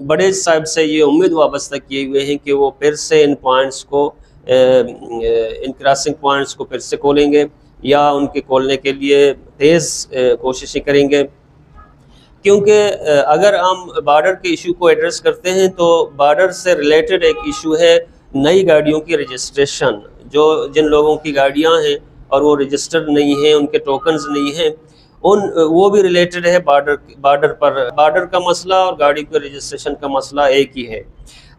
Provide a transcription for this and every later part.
بڑے صاحب سے یہ امید وابستہ کیے ہوئے ہیں کہ وہ پھر سے ان پوائنٹس کو ان کراسنگ پوائنٹس کو پھر سے کھولیں گے یا ان کے کھولنے کے لیے تیز کوششیں کریں گے، کیونکہ اگر ہم بارڈر کے ایشو کو ایڈریس کرتے ہیں تو بارڈر سے ریلیٹڈ ایک ایشو ہے نئی گاڑیوں کی رجسٹریشن، جن لوگوں کی گاڑیاں ہیں اور وہ رجسٹرڈ نہیں ہیں، ان کے ٹوکنز نہیں ہیں، وہ بھی ریلیٹڈ ہے بارڈر پر۔ بارڈر کا مسئلہ اور گاڑی کے رجسٹریشن کا مسئلہ ایک ہی ہے۔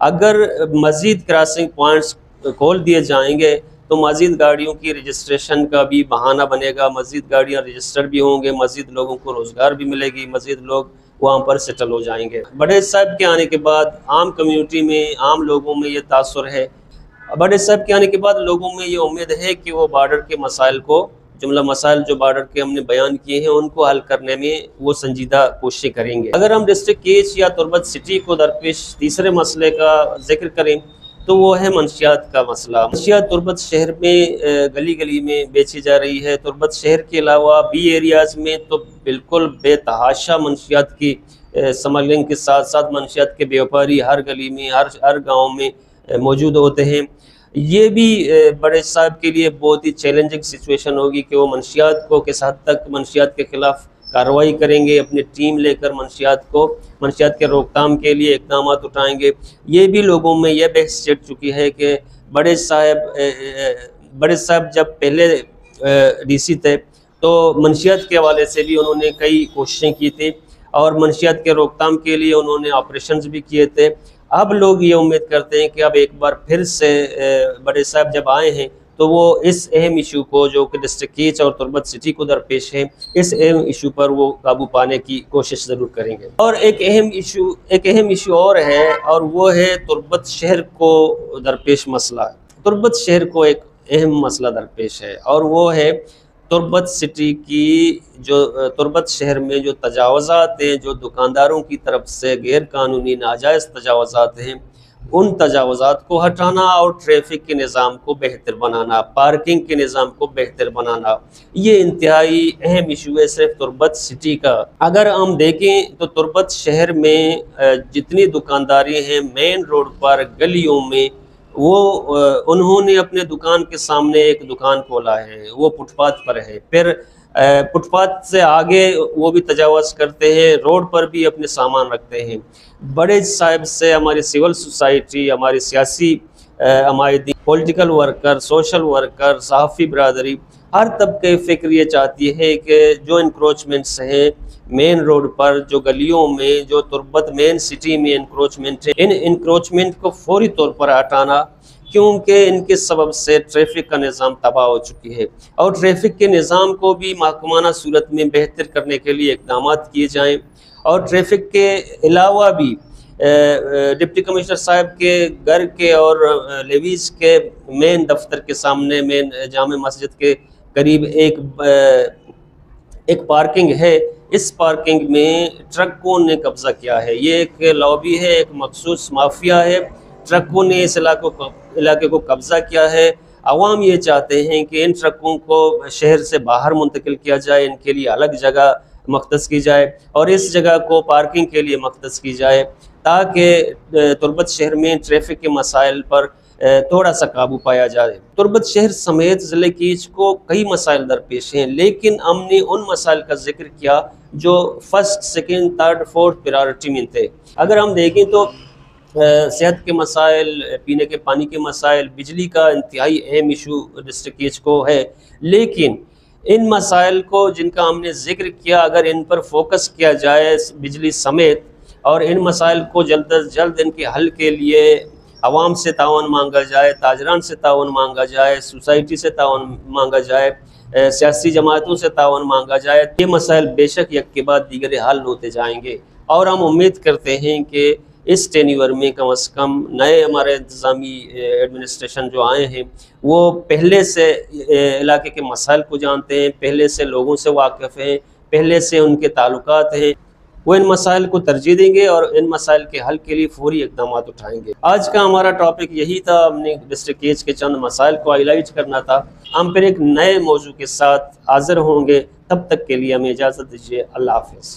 اگر مزید کراسنگ پوائنٹس کھول دیے جائیں گے تو مزید گاڑیوں کی رجسٹریشن کا بھی بہانہ بنے گا، مزید گاڑیاں رجسٹر بھی ہوں گے، مزید لوگوں کو روزگار بھی ملے گی، مزید لوگ وہاں پر سیٹل ہو جائیں گے۔ بڑے صاحب کے آنے کے بعد عام کمیونٹی میں، عام لوگوں میں یہ تاثر ہے، بڑے صاحب کے آنے کے بعد لوگوں میں یہ امید ہے کہ وہ بارڈر کے مسائل کو، جملہ مسائل جو بارڈر کے ہم نے بیان کیے ہیں، ان کو حل کرنے میں وہ سنجیدہ کوششیں کریں گے۔ اگر ہم ڈسٹرکٹ کیچ یا تربت سٹی کو درپیش تیسرے مسئلے کا ذکر کریں تو وہ ہے منشیات کا مسئلہ۔ منشیات تربت شہر میں گلی گلی میں بیچی جا رہی ہے۔ تربت شہر کے علاوہ بی ایریاز میں تو بالکل بے تحاشا منشیات کی سمگلنگ کے ساتھ ساتھ منشیات کے بیوپاری ہر گلی میں، ہر گاؤں میں موجود ہوتے ہیں۔ یہ بھی بڑے صاحب کے لیے بہت ہی چیلنجنگ سچویشن ہوگی کہ وہ منشیات کو کس حد تک منشیات کے خلاف کارروائی کریں گے، اپنی ٹیم لے کر منشیات کے روک تھام کے لیے اقدامات اٹھائیں گے۔ یہ بھی لوگوں میں یہ بحث چڑھ چکی ہے کہ بڑے صاحب جب پہلے ڈی سی تھے تو منشیات کے حوالے سے بھی انہوں نے کئی کوششیں کی تھی اور منشیات کے روک تھام کے لیے انہوں نے آپریشنز بھی کیے تھے۔ اب لوگ یہ امید کرتے ہیں کہ اب ایک بار پھر سے بڑے صاحب جب آئے ہیں تو وہ اس اہم ایشو کو، جو کہ ڈسٹرکٹ کیچ اور تربت سٹی کو درپیش ہے، اس اہم ایشو پر وہ قابو پانے کی کوشش ضرور کریں گے۔ اور ایک اہم ایشو اور ہے، اور وہ ہے تربت شہر کو درپیش مسئلہ۔ تربت شہر کو ایک اہم مسئلہ درپیش ہے اور وہ ہے تربت سٹی کی، جو تربت شہر میں جو تجاوزات ہیں، جو دکانداروں کی طرف سے غیر قانونی ناجائز تجاوزات ہیں، ان تجاوزات کو ہٹانا اور ٹریفک کے نظام کو بہتر بنانا، پارکنگ کے نظام کو بہتر بنانا، یہ انتہائی اہم ایشو ہے صرف تربت سٹی کا۔ اگر ہم دیکھیں تو تربت شہر میں جتنی دکانداری ہیں مین روڈ پر، گلیوں میں، انہوں نے اپنے دکان کے سامنے ایک دکان کھولا ہے، وہ فٹ پاتھ پر ہے، پھر فٹ پاتھ سے آگے وہ بھی تجاوز کرتے ہیں، روڈ پر بھی اپنے سامان رکھتے ہیں۔ بڑے صاحب سے ہماری سول سوسائٹی، ہماری سیاسی عمائدی، پولیٹیکل ورکر، سوشل ورکر، صحافی برادری، ہر طبقے فکر یہ چاہتی ہے کہ جو انکروچمنٹس ہیں مین روڈ پر، جو گلیوں میں، جو تربت مین سٹی میں انکروچمنٹ ہیں، ان انکروچمنٹ کو فوری طور پر ہٹانا، کیونکہ ان کے سبب سے ٹریفک کا نظام تباہ ہو چکی ہے، اور ٹریفک کے نظام کو بھی محکمانہ صورت میں بہتر کرنے کے لیے اقدامات کیے جائیں۔ اور ٹریفک کے علاوہ بھی ڈپٹی کمشنر صاحب کے گھر کے اور لیویز کے مین دفتر کے سامنے، مین جامع مسجد کے قریب ایک پارکنگ ہے۔ اس پارکنگ میں ٹرکوں نے قبضہ کیا ہے، یہ ایک لابی ہے، ایک مخصوص مافیا ہے، ٹرکوں نے اس علاقے کو قبضہ کیا ہے۔ عوام یہ چاہتے ہیں کہ ان ٹرکوں کو شہر سے باہر منتقل کیا جائے، ان کے لیے الگ جگہ مختص کی جائے اور اس جگہ کو پارکنگ کے لیے مختص کی جائے، تاکہ تربت شہر میں ٹریفک کے مسائل پر تھوڑا سا قابو پایا جائے۔ تربت شہر سمیت ضلع کیچ کو کئی مسائل درپیش ہیں، لیکن ہم نے ان مسائل کا ذکر کیا جو first, second, third, fourth priority میں تھے۔ اگر ہم دیکھیں تو صحت کے مسائل، پینے کے پانی کے مسائل، بجلی کا انتہائی اہم ایشو ڈسٹرکٹ کیچ کو ہے، لیکن ان مسائل کو جن کا ہم نے ذکر کیا، اگر ان پر فوکس کیا جائے بجلی سمیت، اور ان مسائل کو جلد از جلد ان کے حل کے لیے عوام سے تعاون مانگا جائے، تاجران سے تعاون مانگا جائے، سوسائٹی سے تعاون مانگا جائے، سیاسی جماعتوں سے تعاون مانگا جائے، یہ مسائل بے شک یک کے بعد دیگر حل ہوتے جائیں گے۔ اور ہم امید کرتے ہیں کہ اس ٹینیور میں کم از کم نئے ہمارے انتظامی ایڈمنسٹریشن جو آئے ہیں وہ پہلے سے علاقے کے مسائل کو جانتے ہیں، پہلے سے لوگوں سے واقف ہیں، پہلے سے ان کے تعلقات ہیں، وہ ان مسائل کو ترجیح دیں گے اور ان مسائل کے حل کے لیے فوری اقدامات اٹھائیں گے۔ آج کا ہمارا ٹاپک یہی تھا، ہم نے ڈسٹرکٹ کیچ کے چند مسائل کو ہائی لائٹ کرنا تھا۔ ہم پھر ایک نئے موضوع کے ساتھ حاضر ہوں گے، تب تک کے لیے ہمیں اجازت دیجیے۔ اللہ حافظ۔